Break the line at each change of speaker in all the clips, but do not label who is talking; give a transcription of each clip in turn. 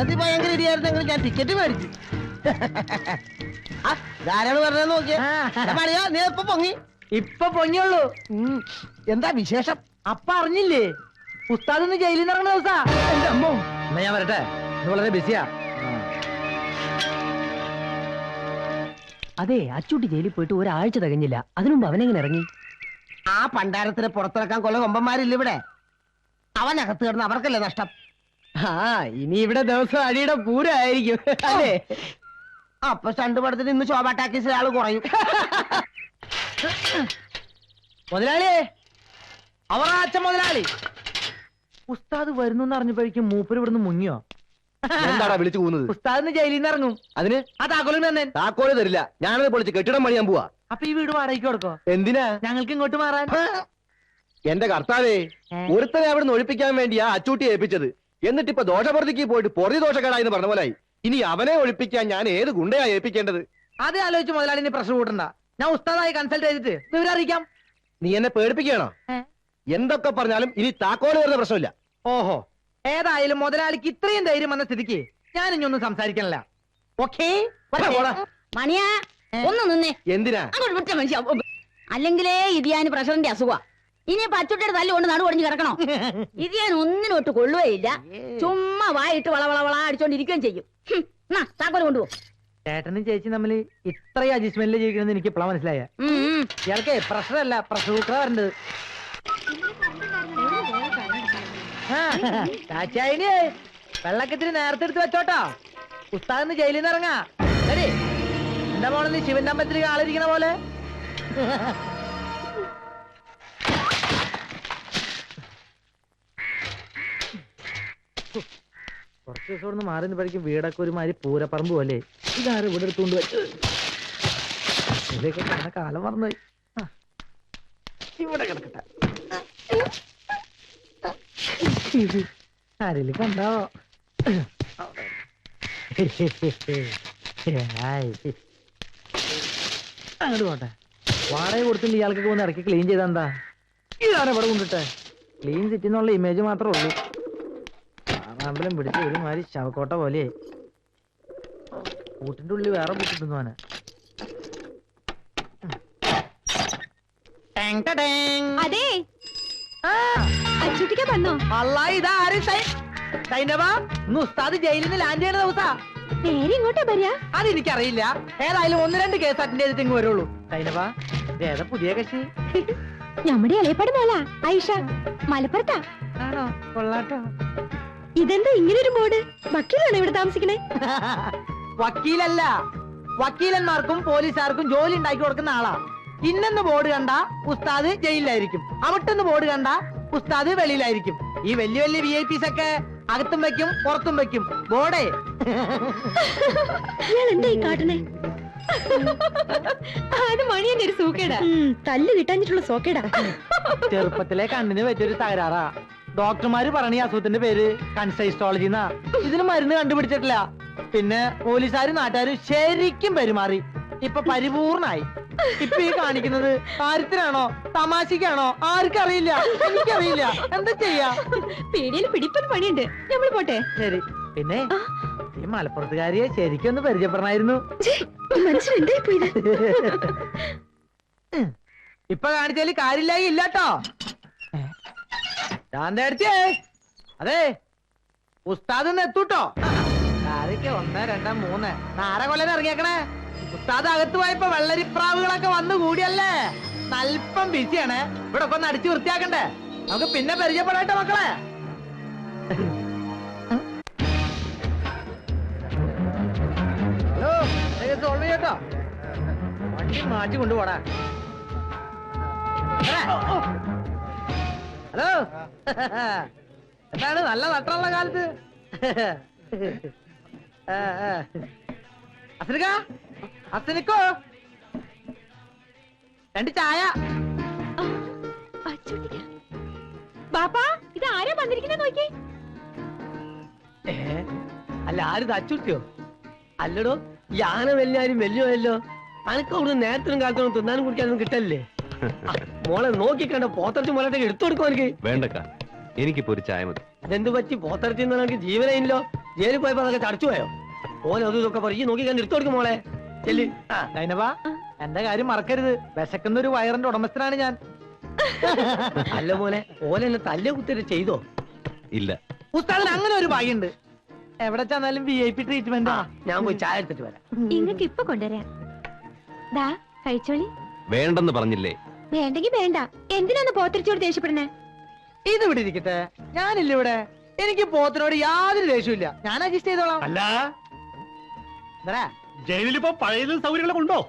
സംഗതി ഭയങ്കര ഇടിയായിരുന്നെങ്കിൽ ഞാൻ ടിക്കറ്റ് മേടിച്ചു. ധാരാളം പറഞ്ഞ നോക്കിയാ നീ ഇപ്പൊ പൊങ്ങി.
ഇപ്പൊ പൊങ്ങിയുള്ളൂ.
എന്താ വിശേഷം?
അപ്പ അറിഞ്ഞില്ലേ ഉസ്താദ് ഒന്ന് ജയിലിൽ നിന്ന് ഇറങ്ങുന്ന ദിവസാ.
എന്റെ അമ്മോ.
എന്നാ ഞാൻ വരട്ടെ, വളരെ ബിസിയാ.
അതെ, അച്ചൂട്ടി ജയിലിൽ പോയിട്ട് ഒരാഴ്ച തികഞ്ഞില്ല. അതിനുമുമ്പ് അവനെങ്ങനെ ഇറങ്ങി?
ആ പണ്ടാരത്തിനെ പുറത്തിറക്കാൻ കൊല്ല കൊമ്പന്മാരില്ല ഇവിടെ. അവനകത്ത് കിടന്ന് അവർക്കല്ലേ നഷ്ടം.
ഇനി ഇവിടെ ദിവസം അടിയുടെ പൂരമായിരിക്കും അല്ലേ?
അപ്പൊ സ്റ്റണ്ട് പടത്തിന് ഇന്ന് ശോഭ ടാക്കീസിൽ ആള് കുറയും.
മുതലാളിയേ, അവറാച്ച മുതലാളി. ഉസ്താദ് വരുന്നു അറിഞ്ഞപ്പോഴേക്കും മൂപ്പര് ഇവിടുന്ന് മുങ്ങിയോ?
എന്താടാ വിളിച്ചു പോകുന്നത്?
ഉസ്താദിന് ജയിലിൽ നിന്ന് ഇറങ്ങും.
അതിന്
ആ താക്കോലും തന്നെ.
താക്കോല് തരില്ല, ഞാനത് പൊളിച്ച് കെട്ടിടം പണിയാൻ പോവാ.
അപ്പൊ ഈ വീട് വാടകയ്ക്ക് കൊടുക്കോ?
എന്തിനാ?
ഞങ്ങൾക്ക് ഇങ്ങോട്ട് മാറാൻ.
എന്റെ കർത്താവേ, ഒരുത്തനെ അവിടുന്ന് ഒഴിപ്പിക്കാൻ വേണ്ടിയാ അച്ചൂട്ടി ഏൽപ്പിച്ചത്. എന്നിട്ടിപ്പൊ ദോഷപ്രതിക്ക് പോയിട്ട് പൊറതി ദോഷക്കാരായെന്ന് പറഞ്ഞ പോലായി. ഇനി അവനെ ഒഴിപ്പിക്കാൻ ഞാൻ ഏത് ഗുണ്ടയാ ഏൽപ്പിക്കേണ്ടത്?
അത് ആലോചിച്ച് മുതലാളിനെ പ്രഷർ കൂട്ടണ്ട. ഞാൻ ഉസ്താദായി കൺസൾട്ട് ചെയ്തിട്ട് വിവരം അറിയിക്കാം.
നീ എന്നെ പേടിപ്പിക്കണോ? എന്തൊക്കെ പറഞ്ഞാലും ഇനി താക്കോല് വരുന്ന പ്രശ്നമില്ല.
ഓഹോ, ഏതായാലും മുതലാളിക്ക് ഇത്രയും ധൈര്യം വന്ന സ്ഥിതിക്ക് ഞാൻ ഇനി ഒന്നും സംസാരിക്കണില്ല. ഓക്കേ
മണിയാ, ഒന്ന് നിന്നേ.
എന്തിനാ?
അങ്ങോട്ട് വിട്ട മനുഷ്യ. അല്ലെങ്കിലേ ഇതിയാന് പ്രഷറിന്റെ അസുഖ. ഇനി പച്ചുട്ടിയുടെ തല്ലുകൊണ്ട് നടു ഒടിഞ്ഞു കിടക്കണോ? ഇതിയാൻ ഒന്നിനൊട്ട് കൊള്ളുകയില്ല. ചുമ്മാ വായിട്ട് വളവളവള അടിച്ചോണ്ടിരിക്കുകയും ചെയ്യും. താക്കോല് കൊണ്ടുപോ.
ചേട്ടനും ചേച്ചി തമ്മിൽ ഇത്രയും അഡ്ജസ്റ്റ്മെന്റിൽ ജീവിക്കണമെന്ന് എനിക്ക് ഇപ്പോഴാണ് മനസ്സിലായ. ഇയാൾക്ക് പ്രഷറല്ല, പ്രഷർ കുക്കറാ വരേണ്ടത്. ചാച്ചായിന് വെള്ളക്കത്തിന് നേരത്തെ എടുത്ത് വെച്ചോട്ടോ. ഉസ്താദിന് ജയിലിൽ നിന്ന് ഇറങ്ങാ. ശരി, എന്താ പോണെന്ന് ശിവന്റെ അമ്പലത്തിൽ ആളിരിക്കണ പോലെ. കുറച്ച് ദിവസം കൊണ്ട് മാറി പഠിക്കും. വീടൊക്കെ ഒരുമാതിരി പൂരപ്പറമ്പ് പോലെ. ഇതാരും ഇവിടെ എടുത്തുകൊണ്ട് വെച്ചു. ഇതൊക്കെ കിടന്ന കാലം മറന്നുപോയി. ഇവിടെ കിടക്കട്ടെ. ആരെങ്കിലും കണ്ടാവോ? അങ്ങോട്ട് പോട്ടെ. വാടക കൊടുത്തില്ല ഇയാൾക്കൊക്കെ ഒന്ന് ഇറക്കി ക്ലീൻ ചെയ്താ എന്താ? ഇതാണ് ഇവിടെ കൊണ്ടിട്ടെ. ക്ലീൻ സിറ്റി എന്നുള്ള ഇമേജ് മാത്രമേ ഉള്ളൂ. അമ്പലം പിടിച്ച് ഒരുമാതിരി ശവക്കോട്ട പോലെ. കൂട്ടിന്റെ ഉള്ളിൽ വേറെ കൂട്ടിട്ടുന്നു അവനെ.
അതെ, അച്ചൂട്ടിക്ക് വന്നോ?
അല്ല, ഉസ്താദ് ജയിലിൽ നിന്ന് ലാൻഡ് ചെയ്യുന്ന ദിവസാ.
നേരെ ഇങ്ങോട്ടാ വരിക?
അതെനിക്കറിയില്ല. ഏതായാലും 1-2 കേസ് അറ്റൻഡ് ചെയ്തിട്ട് ഇങ്ങ് വരുള്ളൂ. സൈനബാ, ഏതാ പുതിയ കക്ഷി?
നമ്മുടെ ഇളയപ്പാട് മോളാ ഐഷ. മലപ്പുറത്താ.
ആണോ? കൊള്ളാട്ടോ.
ഇതെന്താ ഇങ്ങനൊരു ബോർഡ്? വക്കീലാണോ ഇവിടെ താമസിക്കണേ?
വക്കീലല്ല, വക്കീലന്മാർക്കും പോലീസുകാർക്കും ജോലി ഉണ്ടാക്കി കൊടുക്കുന്ന ആളാ. ഇന്നെന്ന് ബോർഡ് കണ്ട ഉസ്താദ് ജയിലിലായിരിക്കും, അവിട്ടെന്ന് ബോർഡ് കണ്ട ഉസ്താദ് വെളിയിലായിരിക്കും. ഈ വലിയ വലിയ VIPs ഒക്കെ അകത്തും വെക്കും പുറത്തും വെക്കും ബോർഡേ.
എന്തായി കാട്ടണേ? അത് മണിയന്റെ ഒരു സൂക്കേടാ. തല്ല് കിട്ടാഞ്ഞിട്ടുള്ള സോക്കേടാ.
ചെറുപ്പത്തിലെ കണ്ണിന് പറ്റിയൊരു തകരാറാ. ഡോക്ടർമാര് പറഞ്ഞ അസുഖത്തിന്റെ പേര് കൺസൈസ്റ്റോളജി എന്നാ. ഇതിന് മരുന്ന് കണ്ടുപിടിച്ചിട്ടില്ല. പിന്നെ പോലീസുകാരും നാട്ടുകാരും ശരിക്കും പെരുമാറി. ഇപ്പൊ പരിപൂർണായി. ഇപ്പൊ ഈ കാണിക്കുന്നത് കാര്യത്തിനാണോ തമാശക്കാണോ ആർക്കറിയില്ല. എനിക്കറിയില്ല. എന്താ ചെയ്യാ?
പേടിയിൽ പിടിപ്പത് പണിയുണ്ട്. നമ്മൾ പോട്ടെ.
ശരി. പിന്നെ ഈ മലപ്പുറത്തുകാരിയെ ശരിക്കും ഒന്ന് പരിചയപ്പെടണമായിരുന്നു. ഇപ്പൊ കാണിച്ചാല് കാര്യമില്ലായി ഇല്ലാട്ടോ. ശാന്തേ, അതെ ഉസ്താദ് എത്തൂട്ടോ. ആരൊക്കെ 1, 2, 3 നാരെ കൊല്ലം ഇറങ്ങിയേക്കണേ. ഉസ്താദ് അകത്ത് പോയപ്പോ വെള്ളരിപ്രാവുകളൊക്കെ വന്നു കൂടിയല്ലേ. അല്പം ബിസിയാണ്. ഇവിടെ ഒക്കെ ഒന്ന് അടിച്ചു വൃത്തിയാക്കണ്ടേ. നമുക്ക് പിന്നെ പരിചയപ്പെടാട്ടെ മക്കളെ. ഹലോ, സോൾവ് ചെയ്യട്ടോ. വണ്ടി മാറ്റി കൊണ്ടുപോടാ. ഹലോ, എന്താണ് നല്ല നട്ടുള്ള കാലത്ത്? അസനിക്കോ 2 ചായ.
ബാപ്പാ, ഇത് ആരാ വന്നിരിക്കുന്ന നോക്കി?
അല്ല, ആര് തച്ചുട്ടിയോ? അല്ലടോ, യാന വലിയാരും വലിയല്ലോ. അനക്ക് അവിടെ നേരത്തിനും കാലത്തോളം തിന്നാനും കുടിക്കാനും കിട്ടല്ലേ? മോളെ നോക്കിക്കണ്ട പോത്തർച്ചി മോളെ എടുത്തു കൊടുക്കും. എനിക്ക്
വേണ്ടക്ക, എനിക്കിപ്പോ ഒരു ചായ മതി.
അതെന്ത് പറ്റി? പോത്തർച്ചി എനിക്ക് ജീവനയില്ലോ. ജയിലിൽ പോയപ്പോ അതൊക്കെ ചടച്ചു പോയോ? ഓൻ അതും ഇതൊക്കെ പറയും നോക്കി കണ്ട് എടുത്തു കൊടുക്കും മോളെ. ചെല്ല്. ആ
സൈനബ എന്റെ കാര്യം മറക്കരുത്. വിശക്കുന്ന ഒരു വയറിന്റെ ഉടമസ്ഥനാണ് ഞാൻ.
അല്ല മോനെ, ഓനെ എന്നെ തല്ലെ കുത്തിട്ട് ചെയ്തോ?
ഇല്ല.
ഉസ്താദിന് അങ്ങനെ ഒരു ഭാഗ്യമുണ്ട്. എവിടെ ചെന്നാലും VIP ട്രീറ്റ്മെന്റ്.
ഞാൻ പോയി ചായ എടുത്തിട്ട് വരാം.
ഇങ്ങക്ക് ഇപ്പൊ കൊണ്ടുവരാം. ദാ കഴിച്ചോളി.
വേണ്ടെന്ന് പറഞ്ഞില്ലേ?
വേണ്ടെങ്കി വേണ്ട. എന്തിനാന്ന് പോത്തിരിച്ചോട് ദേഷ്യപ്പെടണേ?
ഇത് ഇവിടെ ഇരിക്കട്ടെ, ഞാനില്ല ഇവിടെ. എനിക്ക് പോത്തിനോട് യാതൊരു ദേഷ്യമില്ല. ഞാൻ അഡ്ജസ്റ്റ് ചെയ്തോളാം.
അല്ല,
എന്താ
ജയിലിലിപ്പോ പഴയതും സൗകര്യങ്ങളൊക്കെ ഉണ്ടോ?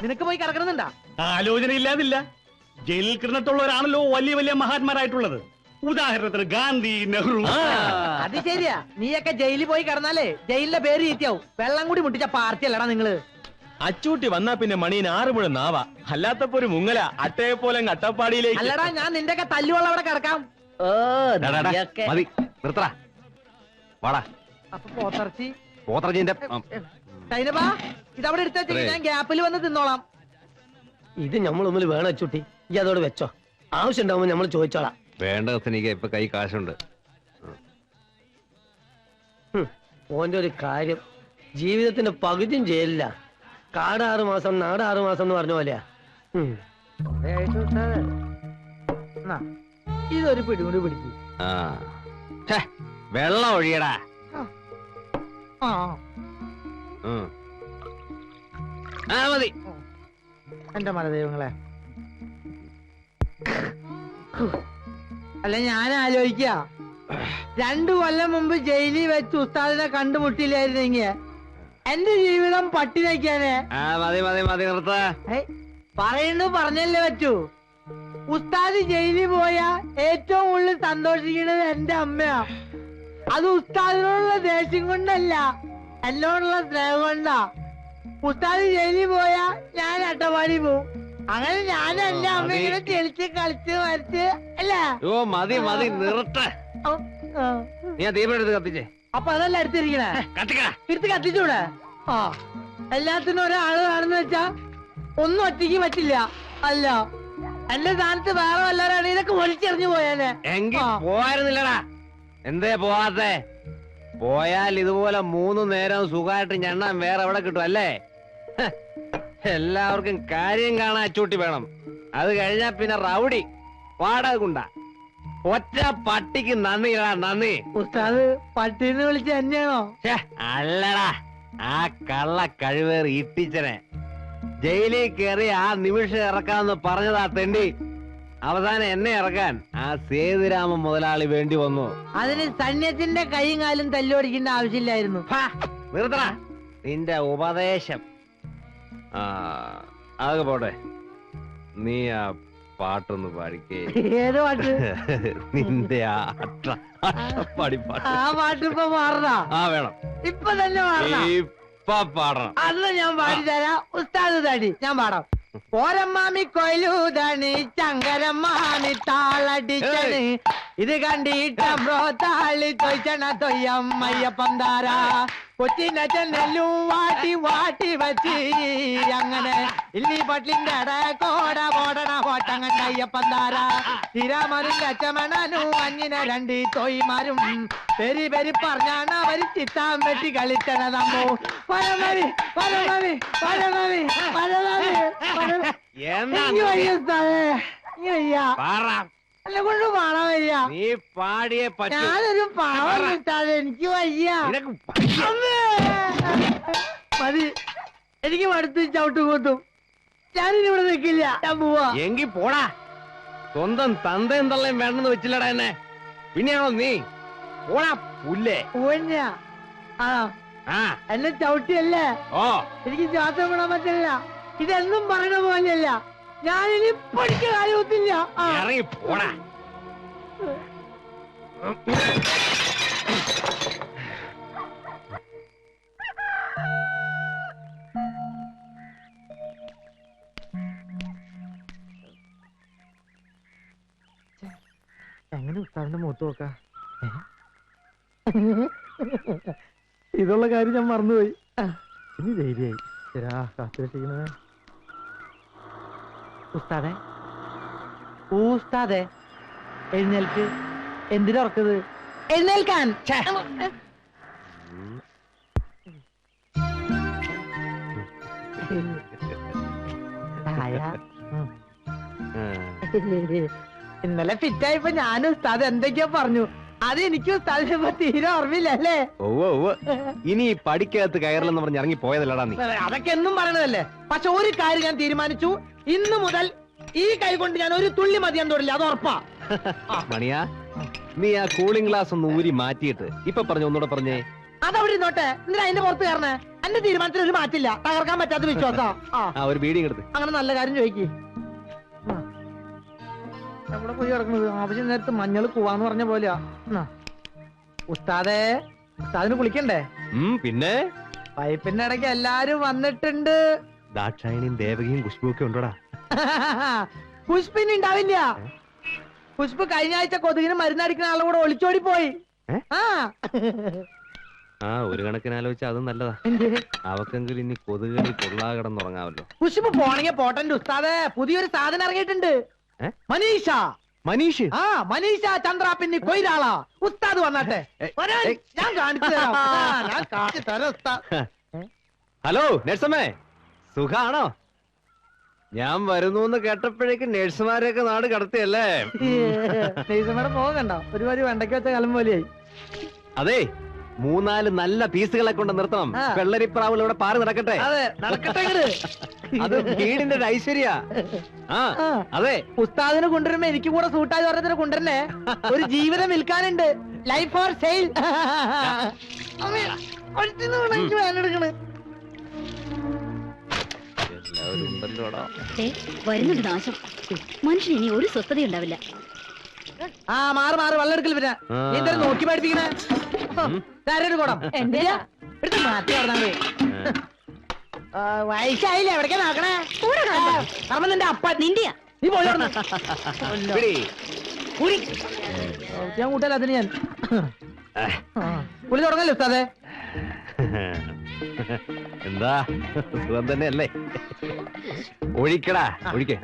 നിനക്ക് പോയി കിടക്കണമെന്നുണ്ടാ?
ആലോചന ഇല്ലാതില്ല. ജയിലിൽ കിടന്നിട്ടുള്ളവരാണല്ലോ വലിയ വലിയ മഹാന്മാരായിട്ടുള്ളത്. ഉദാഹരണത്തിന് ഗാന്ധി, നെഹ്റു.
അത് ശരിയാ. നീയൊക്കെ ജയിലിൽ പോയി കിടന്നാലേ ജയിലിന്റെ പേര് ചീത്തയാവും. വെള്ളം കൂടി മുട്ടിച്ച പാർട്ടി അല്ലടാ നിങ്ങള്.
അച്ചൂട്ടി വന്നാ പിന്നെ മണീന് 6 മുഴം നാവാ. അല്ലാത്തപ്പോ ഒരു മുങ്ങല അട്ടയെ പോലെ അട്ടപ്പാടിയിലേക്ക്.
അല്ലടാ, ഞാൻ നിന്റെ ഒക്കെ തല്ലുവെള്ളം അവിടെ കിടക്കാം.
മതി, നിർത്തടാ. വാടാ.
അപ്പൊ പോത്തിറച്ചി
പോത്രജിന്റെ
സൈനബാ, ഇതവിടെ എടുത്ത ഞാൻ ഗ്യാപ്പിൽ വന്ന് തിന്നോളാം.
ഇത് നമ്മളൊന്നിൽ വേണം അച്ചൂട്ടി. ഈ അതോട് വെച്ചോ. ആവശ്യം ഉണ്ടാവുമ്പോ നമ്മൾ ചോദിച്ചോളാം.
വേണ്ട എനിക്ക് ഇപ്പൊ കൈ കാശുണ്ട്.
ഓന്റെ ഒരു കാര്യം, ജീവിതത്തിന്റെ പകുതിയും ജയിലില്ല. കാട് 6 മാസം, നാട് 6 മാസം എന്ന് പറഞ്ഞ പോലെയാ.
എന്നാ, ഇതൊരു പിടികൂടി പിടിക്കും.
വെള്ളം ഒഴിയടാ.
ആ
മതി.
എന്റെ മലദൈവങ്ങളെ. അല്ല, ഞാൻ ആലോചിക്ക, 2 കൊല്ലം മുമ്പ് ജയിലിൽ വെച്ച് ഉസ്താദിനെ കണ്ടുമുട്ടില്ലായിരുന്നെങ്കിൽ എന്റെ ജീവിതം പട്ടിണിക്കാനെ.
മതി മതി മതി, നിർത്ത.
പറഞ്ഞല്ലേ പറ്റൂ. ഉസ്താദ് ജയിലിൽ പോയ ഏറ്റവും കൂടുതൽ സന്തോഷിക്കുന്നത് എന്റെ അമ്മയാ. അത് ഉസ്താദിനോടുള്ള ദേഷ്യം കൊണ്ടല്ല, എന്നോടുള്ള സ്നേഹം കൊണ്ടാ. ഉസ്താദ് ജയിലിൽ പോയാ ഞാൻ അട്ടപ്പാടി പോവും. അങ്ങനെ ഞാൻ എന്റെ അമ്മ ഇങ്ങനെ തെളിച്ച് കളിച്ച് വരച്ച് അല്ലേ.
മതി മതി, നിർത്ത. നീ തീപെടുത്ത് കത്തിച്ചേ.
അപ്പൊ അതല്ല എടുത്തിരിക്കണേ. എടുത്ത് കത്തിച്ചൂടെ? ആ, എല്ലാത്തിനും ഒരാള് കാണുന്ന വെച്ചാ ഒന്നും ഒറ്റയ്ക്ക് പറ്റില്ല. അല്ല, എന്റെ സ്ഥാനത്ത് വേറെ വല്ലവരാണ് ഇതൊക്കെ ഒളിച്ചെറിഞ്ഞു പോയാലേ.
എങ്കിൽ പോയിരുന്നില്ലടാ. എന്തേ പോവാത്തെ? പോയാൽ ഇതുപോലെ 3 നേരം സുഖമായിട്ട് ഞണ്ണാൻ വേറെ എവിടെ കിട്ടും അല്ലേ? എല്ലാവർക്കും കാര്യം കാണാൻ അച്ചൂട്ടി വേണം. അത് കഴിഞ്ഞാ പിന്നെ റൗഡി വാടക കൊണ്ട. ഒറ്റ പട്ടിക്ക് നന്ദിടാ, നന്ദി.
ഉസ്താദ് പട്ടീന്ന് വിളിച്ച് തന്നെയാണോ?
അല്ലടാ, ആ കള്ള കഴിവേറി ഇട്ടിച്ചനെ ജയിലിൽ കയറി ആ നിമിഷം ഇറക്കാന്ന് പറഞ്ഞതാ തെണ്ടി. അവസാനം എന്നെ ഇറക്കാൻ ആ സേതുരാമൻ മുതലാളി വേണ്ടി വന്നു.
അതിന് സൈന്യത്തിന്റെ കൈയും കാലും തല്ലോടിക്കേണ്ട ആവശ്യമില്ലായിരുന്നു.
നിർത്തടാ നിന്റെ ഉപദേശം. അതൊക്കെ പോട്ടെ, നീ ആ പാട്ടൊന്ന് പാടിക്കേ.
ഏത് പാട്ട്?
നിന്റെ അട്ടപ്പാടി പാട്ട്.
ആ പാട്ട് ഇപ്പൊ മാറണ?
വേണം.
ഇപ്പൊ തന്നെ മാറണ?
ഇപ്പൊ പാടണം.
അന്ന് ഞാൻ പാടിത്തരാ. ഉസ്താദ് തടി ഞാൻ പാടാം. ഓരമ്മാമി കൊയിലൂതണി ചങ്കരമ്മാമി താളടിച്ചണ്. ഇത് കണ്ടിട്ട ബ്രോത്താളി തൊയ്ച്ചണ തൊയ്യമ്മയ്യപ്പം താരാ. കൊച്ചിന്റെ ചെന്നെല്ലും വാട്ടി വാട്ടി വച്ച് അങ്ങനെ ഇല്ലി പട്ടിന്റെ കോട പോടണ കോട്ടങ്ങണ്ട അയ്യപ്പം താരാ. തിരാമറിന്റെ അച്ചമണനും അഞ്ഞിനെ 2 തൊയ്മാരും പെരി പെരി പറഞ്ഞാണ് അവര് ചിത്താൻ വെട്ടി കളിച്ചണതമ്മോ. പരമവി പരമവി പരമവി പരമവി എന്നെ കൊണ്ട് പാടാൻ വയ്യ.
നീ പാടിയേ പറ്റൂ.
ഞാനൊരു പാവം കിട്ടാതെ എനിക്ക് വയ്യ. മതി, എനിക്ക് മടുത്ത് ചവിട്ടും കൂത്തും. ഞാനിനി ഇവിടെ നിൽക്കില്ല, ഞാൻ പോവാ.
എങ്കി പോടാ. സ്വന്തം തന്തയും തള്ളയും വേണമെന്ന് വെച്ചില്ലടാ എന്നെ. പിന്നെയാണോ നീ? പോടാ പുല്ലേ.
പോഞ്ഞ എന്നെ ചവിട്ടിയല്ലേ? എനിക്ക് ശ്വാസം വിടാൻ പറ്റില്ല. ഇതെന്നും പറയണ പോലെയല്ല. ഞാനിനി പഠിക്ക കാര്യത്തില്ല.
ഇറങ്ങി പോടാ.
എങ്ങനെ ഉസ്താദിന്റെ മുഖത്ത് നോക്ക? ഇതുള്ള കാര്യം ഞാൻ മറന്നുപോയി. ഇനി ധൈര്യമായി. ശരാ കാത്തിരിക്കണേ. ഉസ്താദെ, ഉസ്താദെ എഴുന്നേൽക്ക്. എന്തിനാ ഉറക്കത്? എഴുന്നേൽക്കാൻ ഛെ. ചായ. ഇന്നലെ ഫിറ്റായപ്പോ ഞാനും ഉസ്താദ് എന്തൊക്കെയോ പറഞ്ഞു. അത് എനിക്ക് ഉസ്താദിനെ തീരെ ഓർമ്മയില്ല അല്ലേ?
ഇനി ഈ പടിക്കകത്ത് കയറില്ലെന്ന് പറഞ്ഞ് ഇറങ്ങി പോയതല്ലടാ നീ.
അതൊക്കെ എന്നും പറയണതല്ലേ. പക്ഷെ ഒരു കാര്യം ഞാൻ തീരുമാനിച്ചു. ഇന്നു മുതൽ ഈ കൈ കൊണ്ട് ഞാൻ ഒരു തുള്ളി മതിയാൻ തൊടില്ല, അത് ഉറപ്പാ.
മണിയാ, നീ ആ കൂളിംഗ് ഗ്ലാസ് ഒന്ന് ഊരി മാറ്റിയിട്ട് ഇപ്പൊ പറഞ്ഞു ഒന്നുകൂടെ പറഞ്ഞേ.
അതവിടെ ഇരുന്നോട്ടെ, എന്തിനാ അതിന്റെ പുറത്ത് കയറണേ? എന്റെ തീരുമാനത്തിൽ ഒരു മാറ്റില്ല, തകർക്കാൻ പറ്റാത്ത വിശ്വാസാ.
ആ ഒരു ബീഡിങ് എടുത്ത്.
അങ്ങനെ നല്ല കാര്യം ചോദിക്ക്. എവിടെ പോയി കിടക്കുന്നത്? ആവശ്യം നേരത്ത് മഞ്ഞൾ പോവാന്ന് പറഞ്ഞ പോലെയാ. ഉസ്താദിന് കുളിക്കണ്ടേ?
പിന്നെ
പൈപ്പിന്റെ ഇടയ്ക്ക് എല്ലാരും വന്നിട്ടുണ്ട്.
ദാക്ഷായണിയും ദേവകിയും കുഷ്ബുവും ഒക്കെ ഉണ്ടോടാ?
പുഷ്പിന് ഉണ്ടാവില്ല. പുഷ്പ് കഴിഞ്ഞ ആഴ്ച കൊതുകിന് മരുന്നടിക്കുന്ന ആളുടെ കൂടെ ഒളിച്ചോടി പോയി.
ആ ഒരു കണക്കിന് ആലോചിച്ച അതും നല്ലതാ. അവക്കെങ്കിലും ഇനി കൊതുകളി കൊള്ളാ കിടന്നുറങ്ങാമല്ലോ.
പുഷ്പ് പോണെങ്കിൽ പോട്ടന്റെ ഉസ്താദേ, പുതിയൊരു സാധനം ഇറങ്ങിയിട്ടുണ്ട്. മനീഷ.
മനീഷ്?
ആ മനീഷ ചന്ദ്ര പിന്നെ കൊയിലാളാ. ഉസ്താദ് വന്നാട്ടെ, ഞാൻ കാണിച്ചു തരാം. ഞാൻ കാണിച്ചു തരാം ഉസ്താദ്.
ഹലോ നഴ്സമ്മേ, സുഖാണോ? ഞാൻ വരുന്നു കേട്ടപ്പോഴേക്ക് നഴ്സുമാരെയൊക്കെ നാട് കടത്തിയല്ലേ?
നെയ്സമ്മയുടെ മുഖം കണ്ടോ? ഒരുപാട് വെണ്ടയ്ക്ക് വെച്ച കലം പോലെയായി.
അതെ, 3-4 നല്ല പീസുകളെ കൊണ്ട് നിർത്തണം. വെള്ളരിപ്രാവുകൾ ഇവിടെ പാറി നടക്കട്ടെ.
അതെ, നടക്കട്ടെ.
അത് വീടിന്റെ ഒരു ഐശ്വര്യ. അതെ,
ഉസ്താദിന് കൊണ്ടുവരുമ്പോ എനിക്ക് കൂടെ സൂട്ടായി പറഞ്ഞതിന് കൊണ്ടുവരണേ. ഒരു ജീവിതം വിൽക്കാനുണ്ട്. Life for sale.
വരുന്നുണ്ട് നാശം. മനുഷ്യന് ഇനി ഒരു സ്വസ്ഥത ഉണ്ടാവില്ല.
മാറി വെള്ളം എടുക്കൽ. പിന്നെ നീ എന്തായാലും നോക്കി പഠിപ്പിക്കണേ. കുടം എടുത്ത് മാറ്റി പറഞ്ഞാൽ വയസ്സായില്ലേ? എവിടേക്കാ നോക്കണേ? നിന്റെ അപ്പ നിന്റെയാ. നീ പോയി ഞാൻ കൂട്ടല്ല അതിന്. ഞാൻ കുളി തുടങ്ങല്ലോ ഉസ്താദേ.
എന്താ സുഖം തന്നെ അല്ലേ? ഒഴിക്കടാ, ഒഴിക്കേ.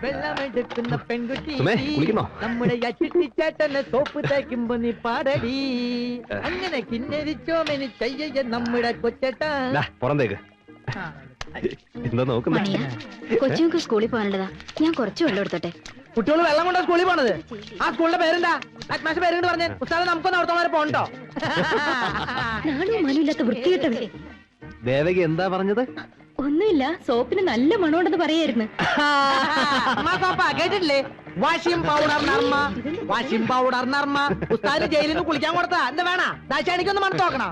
വെള്ളമെടുക്കുന്ന പെൺകുട്ടി
കുളിക്കുന്നോ?
നമ്മുടെ ചേട്ടനെ സോപ്പ് തേക്കുമ്പോ നീ പാടടി. അങ്ങനെ കിന്നരിച്ചോമെനി ചെയ്യ നമ്മുടെ കൊച്ചേട്ടാ.
പുറന്തേക്ക് എന്താ നോക്കുന്നേ?
കൊച്ചുങ്ങൾക്ക് സ്കൂളിൽ പോകാനുള്ളതാ. ഞാൻ കുറച്ച് വെള്ളം എടുത്തോട്ടെ.
കുട്ടികൾ വെള്ളം കൊണ്ടാ സ്കൂളിൽ പോണത്. ആ സ്കൂളിന്റെ പേരെന്താ? അറ്റ്മാഷ പേരുകൊണ്ട് പറഞ്ഞേ. ഉസ്താദ് നമുക്കൊന്ന് അവിടുത്തെ പോണ്ടോ?
നാണോ മാനമില്ലാത്ത വൃത്തികെട്ടവേ.
ദേവകി എന്താ പറഞ്ഞത്?
ഒന്നുമില്ല, സോപ്പിന് നല്ല മണമുണ്ടെന്ന് പറയായിരുന്നു.
കേട്ടിട്ടില്ലേ? Washing powder Nirma, washing powder Nirma. ഉസ്താദിന് ജയിലിൽ നിന്ന് കുളിക്കാൻ കൊടുത്താ എന്താ വേണ? ദാശാണിക്കൊന്ന് മണത്ത് നോക്കണം.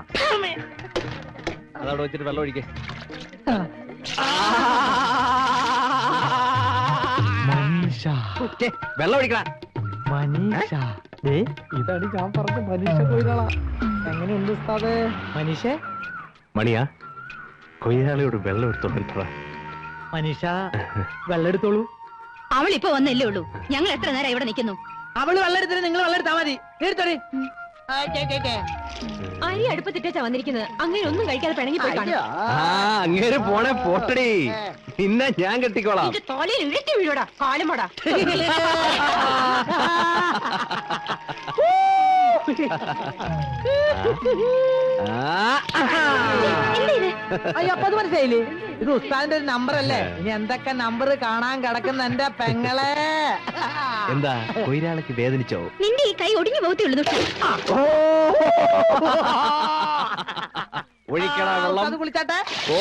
അതവിടെ വെച്ചിട്ട് വെള്ളം ഒഴിക്കേ. വെള്ളം ഒഴിക്കണം.
മനീഷ, ഇതാണ് ഞാൻ പറഞ്ഞ മനീഷ കൊയിലാളാ. എങ്ങനെയുണ്ട് ഉസ്താദ്? മനീഷേ?
മണിയാ, കൊയ്യാളിയോട് വെള്ളം എടുത്തോണ്ടിട്ടാ.
മനീഷ വെള്ളം എടുത്തോളൂ.
അവൾ ഇപ്പൊ വന്നല്ലേ ഉള്ളൂ. ഞങ്ങൾ എത്ര നേരം ഇവിടെ നിൽക്കുന്നു.
അവള് വെള്ളം എടുത്തിട്ട് നിങ്ങൾ വെള്ളം എടുത്താ മതി. എടുത്തോടി.
അരി അടുപ്പത്തിട്ടാ വന്നിരിക്കുന്നത്. അങ്ങനെ ഒന്നും കഴിക്കാതെ പിണങ്ങി പോയി കാണും.
അങ്ങേര് പോണേ പോട്ടടി. പിന്നെ ഞാൻ കെട്ടിക്കോളാം.
തോലയിൽ ഇഴറ്റി വീഴോടാ കാലമോടാ.
അയ്യോ, അപ്പൊ അത് മനസ്സിലായില്ലേ? ഇത് ഉസ്താദിന്റെ ഒരു നമ്പർ അല്ലേ? ഇനി എന്തൊക്കെ നമ്പർ കാണാൻ കിടക്കുന്ന എന്റെ പെങ്ങളെ.
എന്താ കൊയിലാളിക്ക് വേദനിച്ചോ?
നിന്റെ ഈ കൈ ഒടിഞ്ഞു പോകത്തേ ഉള്ളൂ.
ഒഴിക്കണ വെള്ളം.
കുളിച്ചാട്ടെ.
ഓ